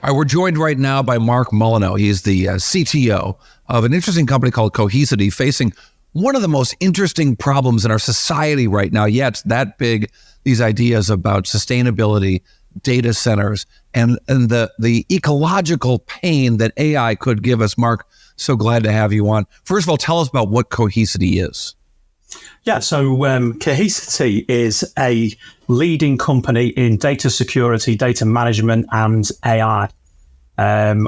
All right, we're joined right now by Mark Molyneux. He's the CTO of an interesting company called Cohesity, facing one of the most interesting problems in our society right now, yet that big, these ideas about sustainability, data centers, and the ecological pain that AI could give us. Mark, so glad to have you on. First of all, tell us about what Cohesity is. Yeah, so Cohesity is a leading company in data security, data management, and AI.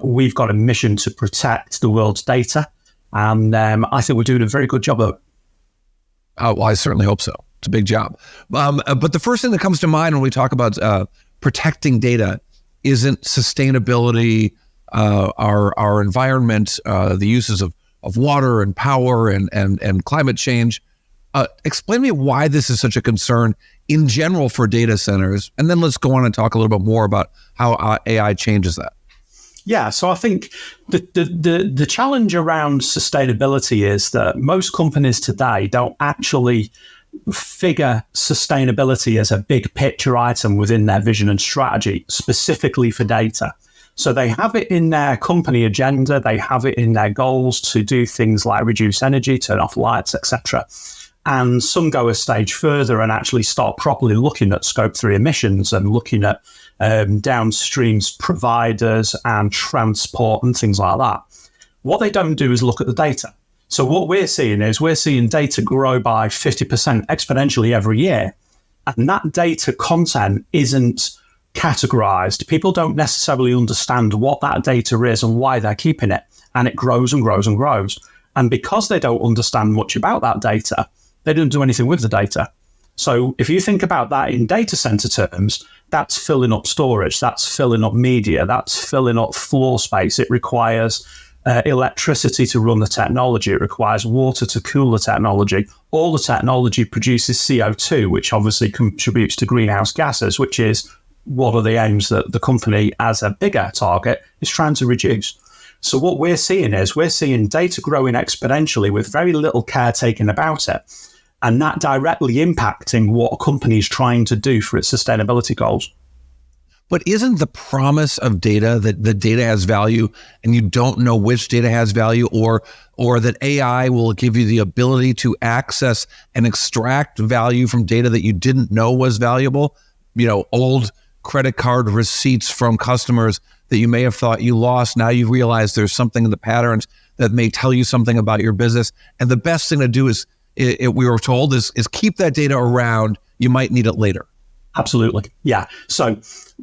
We've got a mission to protect the world's data, and I think we're doing a very good job of it. Oh, well, I certainly hope so. It's a big job. But the first thing that comes to mind when we talk about protecting data isn't sustainability, our environment, the uses of water and power and climate change. Explain to me why this is such a concern in general for data centers, and then let's go on and talk a little bit more about how AI changes that. Yeah, so I think the challenge around sustainability is that most companies today don't actually figure sustainability as a big picture item within their vision and strategy, specifically for data. So they have it in their company agenda, they have it in their goals to do things like reduce energy, turn off lights, etc. And some go a stage further and actually start properly looking at Scope 3 emissions and looking at downstream providers and transport and things like that. What they don't do is look at the data. So what we're seeing data grow by 50% exponentially every year. And that data content isn't categorized. People don't necessarily understand what that data is and why they're keeping it. And it grows and grows and grows. And because they don't understand much about that data, they don't do anything with the data. So if you think about that in data center terms, that's filling up storage, that's filling up media, that's filling up floor space. It requires electricity to run the technology. It requires water to cool the technology. All the technology produces CO2, which obviously contributes to greenhouse gases, which is one of the aims that the company, as a bigger target, is trying to reduce. So what we're seeing data growing exponentially with very little care taken about it. And that directly impacting what a company is trying to do for its sustainability goals. But isn't the promise of data that the data has value and you don't know which data has value, or that AI will give you the ability to access and extract value from data that you didn't know was valuable? You know, old credit card receipts from customers that you may have thought you lost. Now you realize there's something in the patterns that may tell you something about your business. And the best thing to do is, we were told, is keep that data around. You might need it later. Absolutely. Yeah. So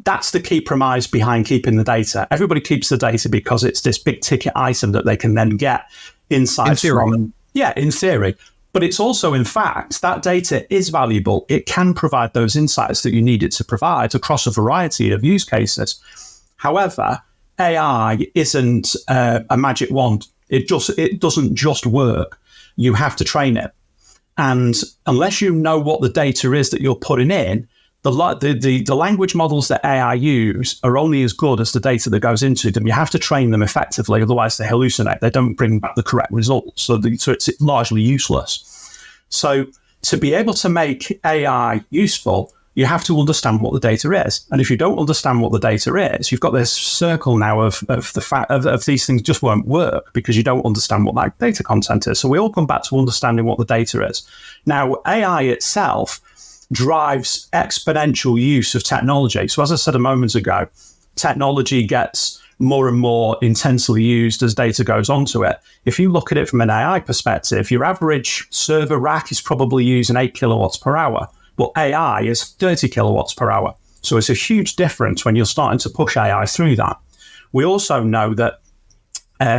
that's the key premise behind keeping the data. Everybody keeps the data because it's this big ticket item that they can then get insights from. Yeah, in theory. But it's also, in fact, that data is valuable. It can provide those insights that you need it to provide across a variety of use cases. However, AI isn't a magic wand. It doesn't just work. You have to train it. And unless you know what the data is that you're putting in, the language models that AI use are only as good as the data that goes into them. You have to train them effectively, otherwise they hallucinate. They don't bring back the correct results. So it's largely useless. So to be able to make AI useful, you have to understand what the data is. And if you don't understand what the data is, you've got this circle now of the fact of these things just won't work because you don't understand what that data content is. So we all come back to understanding what the data is. Now, AI itself drives exponential use of technology. So as I said a moment ago, technology gets more and more intensely used as data goes onto it. If you look at it from an AI perspective, your average server rack is probably using 8 kilowatts per hour. But AI is 30 kilowatts per hour. So it's a huge difference when you're starting to push AI through that. We also know that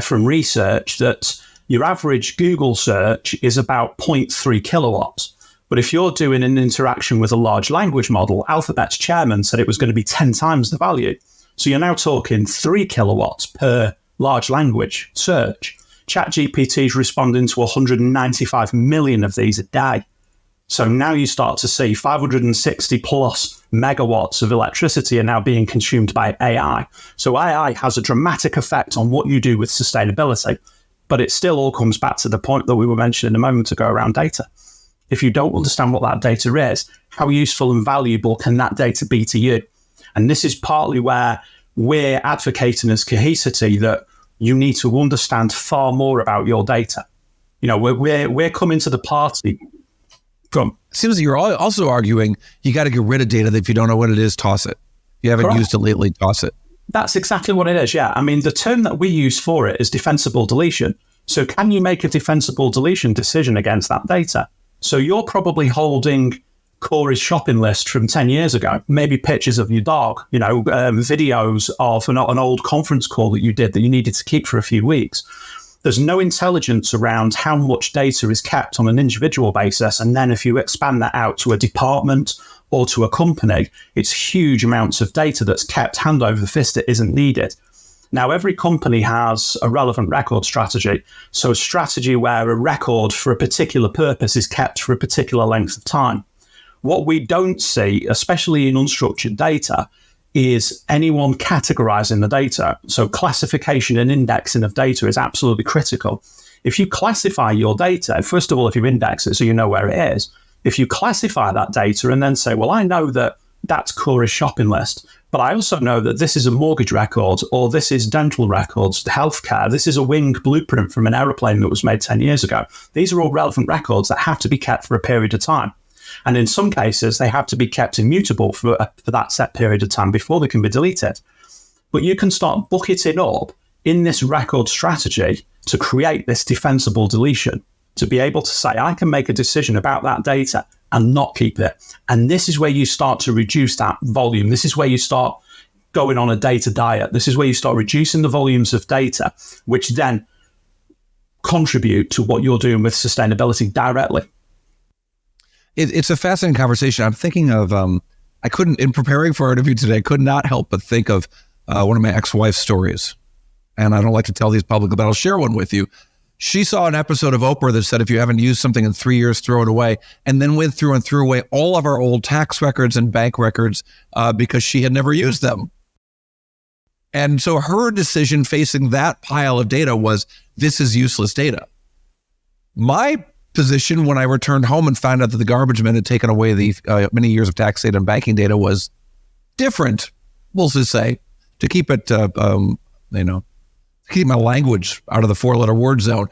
from research that your average Google search is about 0.3 kilowatts. But if you're doing an interaction with a large language model, Alphabet's chairman said it was going to be 10 times the value. So you're now talking 3 kilowatts per large language search. ChatGPT is responding to 195 million of these a day. So now you start to see 560 plus megawatts of electricity are now being consumed by AI. So AI has a dramatic effect on what you do with sustainability, but it still all comes back to the point that we were mentioning a moment ago around data. If you don't understand what that data is, how useful and valuable can that data be to you? And this is partly where we're advocating as Cohesity that you need to understand far more about your data. We're coming to the party from. Seems like you're also arguing you got to get rid of data that if you don't know what it is, toss it. If you haven't Correct. used it lately, toss it. That's exactly what it is, yeah. I mean, the term that we use for it is defensible deletion. So can you make a defensible deletion decision against that data? So you're probably holding Corey's shopping list from 10 years ago, maybe pictures of your dog, videos of an old conference call that you did that you needed to keep for a few weeks. There's no intelligence around how much data is kept on an individual basis. And then if you expand that out to a department or to a company, it's huge amounts of data that's kept hand over fist that isn't needed. Now, every company has a relevant record strategy. So a strategy where a record for a particular purpose is kept for a particular length of time. What we don't see, especially in unstructured data, is anyone categorizing the data. So classification and indexing of data is absolutely critical. If you classify your data, first of all, if you index it so you know where it is, if you classify that data and then say, well, I know that that's Corey's shopping list, but I also know that this is a mortgage record, or this is dental records, healthcare, this is a wing blueprint from an aeroplane that was made 10 years ago. These are all relevant records that have to be kept for a period of time. And in some cases, they have to be kept immutable for that set period of time before they can be deleted. But you can start bucketing up in this record strategy to create this defensible deletion, to be able to say, I can make a decision about that data and not keep it. And this is where you start to reduce that volume. This is where you start going on a data diet. This is where you start reducing the volumes of data, which then contribute to what you're doing with sustainability directly. It's a fascinating conversation. I'm thinking of, I couldn't, in preparing for our interview today, I could not help but think of one of my ex-wife's stories. And I don't like to tell these publicly, but I'll share one with you. She saw an episode of Oprah that said, if you haven't used something in 3 years, throw it away. And then went through and threw away all of our old tax records and bank records because she had never used them. And so her decision facing that pile of data was, this is useless data. My position when I returned home and found out that the garbage men had taken away the many years of tax data and banking data was different, we'll just say, to keep it, keep my language out of the 4-letter word zone.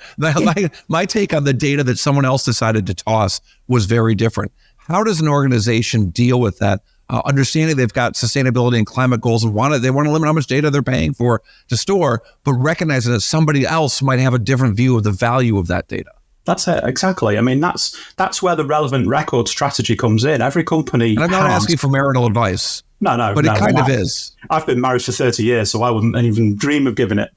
My take on the data that someone else decided to toss was very different. How does an organization deal with that? Understanding they've got sustainability and climate goals and they want to limit how much data they're paying for to store, but recognizing that somebody else might have a different view of the value of that data. That's it, exactly. I mean, that's where the relevant record strategy comes in. Every company and I'm not asking for marital advice. No. But it kind of is. I've been married for 30 years, so I wouldn't even dream of giving it.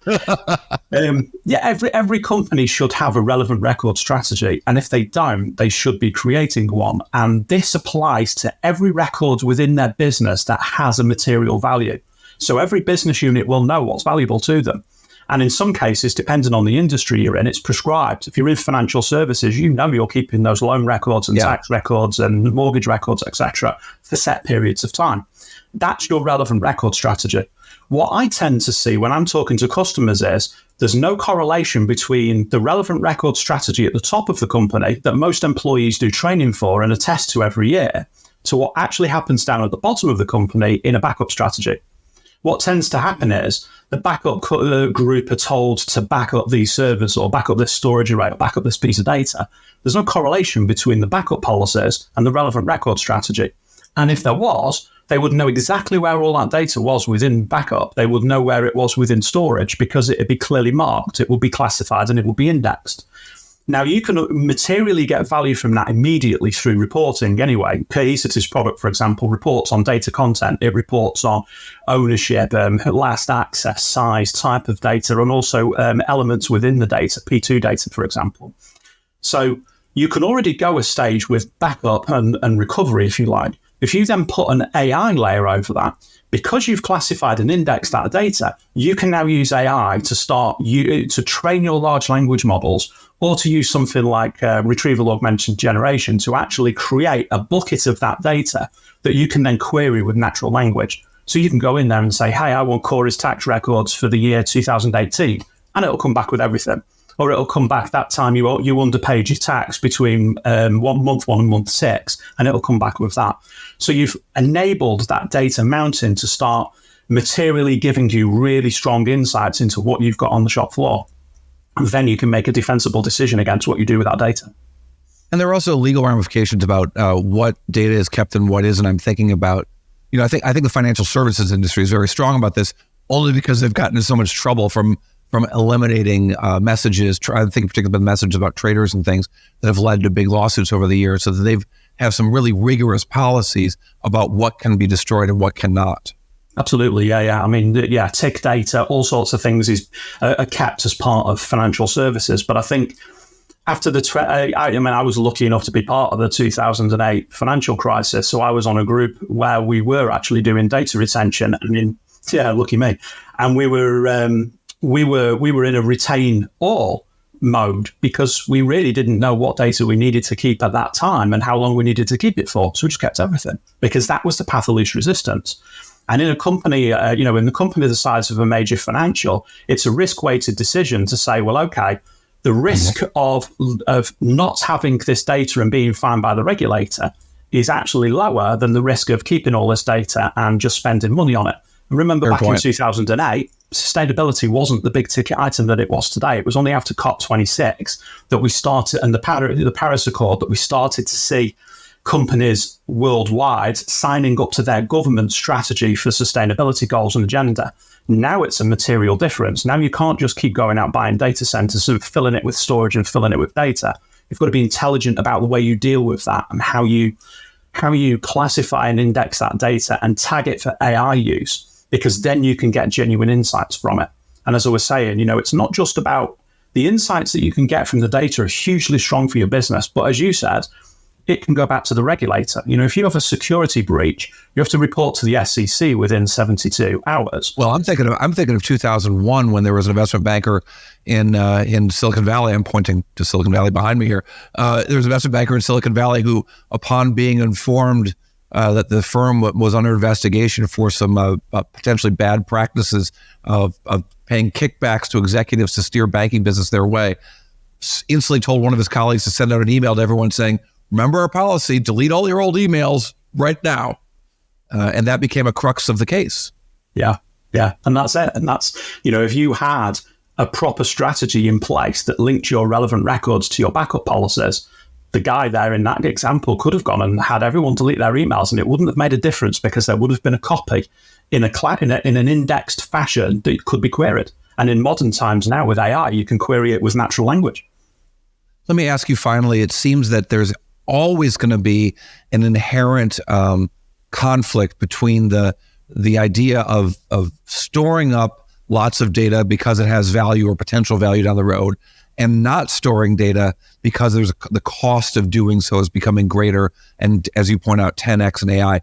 Every company should have a relevant record strategy. And if they don't, they should be creating one. And this applies to every record within their business that has a material value. So every business unit will know what's valuable to them. And in some cases, depending on the industry you're in, it's prescribed. If you're in financial services, you're keeping those loan records and tax records and mortgage records, etc., for set periods of time. That's your relevant record strategy. What I tend to see when I'm talking to customers is there's no correlation between the relevant record strategy at the top of the company that most employees do training for and attest to every year to what actually happens down at the bottom of the company in a backup strategy. What tends to happen is the backup group are told to back up these servers or back up this storage array or back up this piece of data. There's no correlation between the backup policies and the relevant record strategy. And if there was, they would know exactly where all that data was within backup. They would know where it was within storage because it would be clearly marked, it would be classified, and it would be indexed. Now, you can materially get value from that immediately through reporting anyway. Cohesity's product, for example, reports on data content. It reports on ownership, last access, size, type of data, and also elements within the data, P2 data, for example. So you can already go a stage with backup and recovery, if you like. If you then put an AI layer over that, because you've classified and indexed that data, you can now use AI to start to train your large language models, or to use something like retrieval augmented generation to actually create a bucket of that data that you can then query with natural language. So you can go in there and say, hey, I want Corey's tax records for the year 2018, and it'll come back with everything. Or it'll come back that time you underpaid your tax between month 1 and month 6, and it'll come back with that. So you've enabled that data mountain to start materially giving you really strong insights into what you've got on the shop floor. And then you can make a defensible decision against what you do with that data. And there are also legal ramifications about what data is kept and what isn't. I'm thinking about, I think the financial services industry is very strong about this, only because they've gotten into so much trouble from eliminating messages. I think particularly about messages about traders and things that have led to big lawsuits over the years, so that they've have some really rigorous policies about what can be destroyed and what cannot. Absolutely, yeah. I mean, tick data, all sorts of things are kept as part of financial services. But I think after I was lucky enough to be part of the 2008 financial crisis, so I was on a group where we were actually doing data retention. Lucky me. And we were in a retain all mode because we really didn't know what data we needed to keep at that time and how long we needed to keep it for. So we just kept everything because that was the path of least resistance. And in a company, in the company the size of a major financial, it's a risk-weighted decision to say, well, okay, the risk of not having this data and being fined by the regulator is actually lower than the risk of keeping all this data and just spending money on it. And remember, back in 2008, sustainability wasn't the big ticket item that it was today. It was only after COP26 that we started, and the Paris Accord, that we started to see companies worldwide signing up to their government strategy for sustainability goals and agenda. Now it's a material difference. Now you can't just keep going out buying data centers and filling it with storage and filling it with data. You've got to be intelligent about the way you deal with that and how you classify and index that data and tag it for AI use, because then you can get genuine insights from it. And as I was saying, it's not just about the insights that you can get from the data are hugely strong for your business, but as you said, it can go back to the regulator. If you have a security breach, you have to report to the SEC within 72 hours. Well, I'm thinking of 2001 when there was an investment banker in Silicon Valley. I'm pointing to Silicon Valley behind me here. There was an investment banker in Silicon Valley who, upon being informed that the firm was under investigation for some potentially bad practices of paying kickbacks to executives to steer banking business their way, instantly told one of his colleagues to send out an email to everyone saying, remember our policy, delete all your old emails right now. And that became a crux of the case. Yeah. And that's it. And that's, if you had a proper strategy in place that linked your relevant records to your backup policies, the guy there in that example could have gone and had everyone delete their emails, and it wouldn't have made a difference because there would have been a copy in an indexed fashion that could be queried. And in modern times now with AI, you can query it with natural language. Let me ask you finally, it seems that there's always going to be an inherent conflict between the idea of storing up lots of data because it has value or potential value down the road, and not storing data because the cost of doing so is becoming greater. And as you point out, 10x in AI.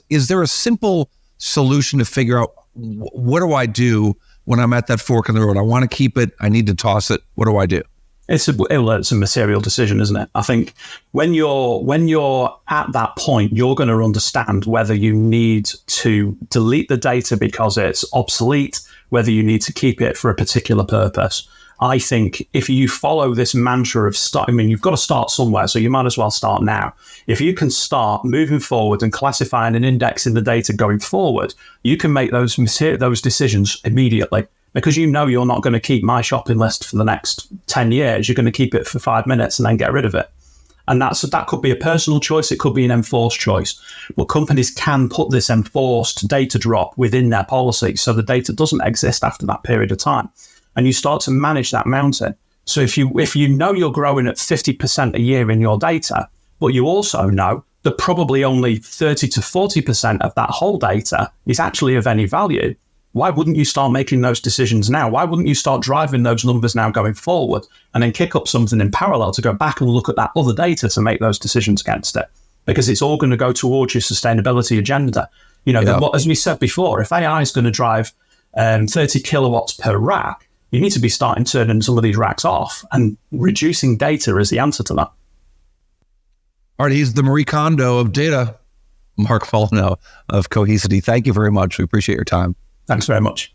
Is there a simple solution to figure out what do I do when I'm at that fork in the road? I want to keep it. I need to toss it. What do I do? It's a material decision, isn't it? I think when you're at that point, you're going to understand whether you need to delete the data because it's obsolete, whether you need to keep it for a particular purpose. I think if you follow this mantra of you've got to start somewhere, so you might as well start now. If you can start moving forward and classifying and indexing the data going forward, you can make those decisions immediately. Because you're not going to keep my shopping list for the next 10 years. You're going to keep it for 5 minutes and then get rid of it. And that could be a personal choice. It could be an enforced choice. But companies can put this enforced data drop within their policy so the data doesn't exist after that period of time. And you start to manage that mountain. So if you know you're growing at 50% a year in your data, but you also know that probably only 30 to 40% of that whole data is actually of any value, why wouldn't you start making those decisions now? Why wouldn't you start driving those numbers now going forward and then kick up something in parallel to go back and look at that other data to make those decisions against it? Because it's all going to go towards your sustainability agenda. As we said before, if AI is going to drive 30 kilowatts per rack, you need to be starting turning some of these racks off, and reducing data is the answer to that. All right, he's the Marie Kondo of data, Mark Folino of Cohesity. Thank you very much. We appreciate your time. Thanks very much.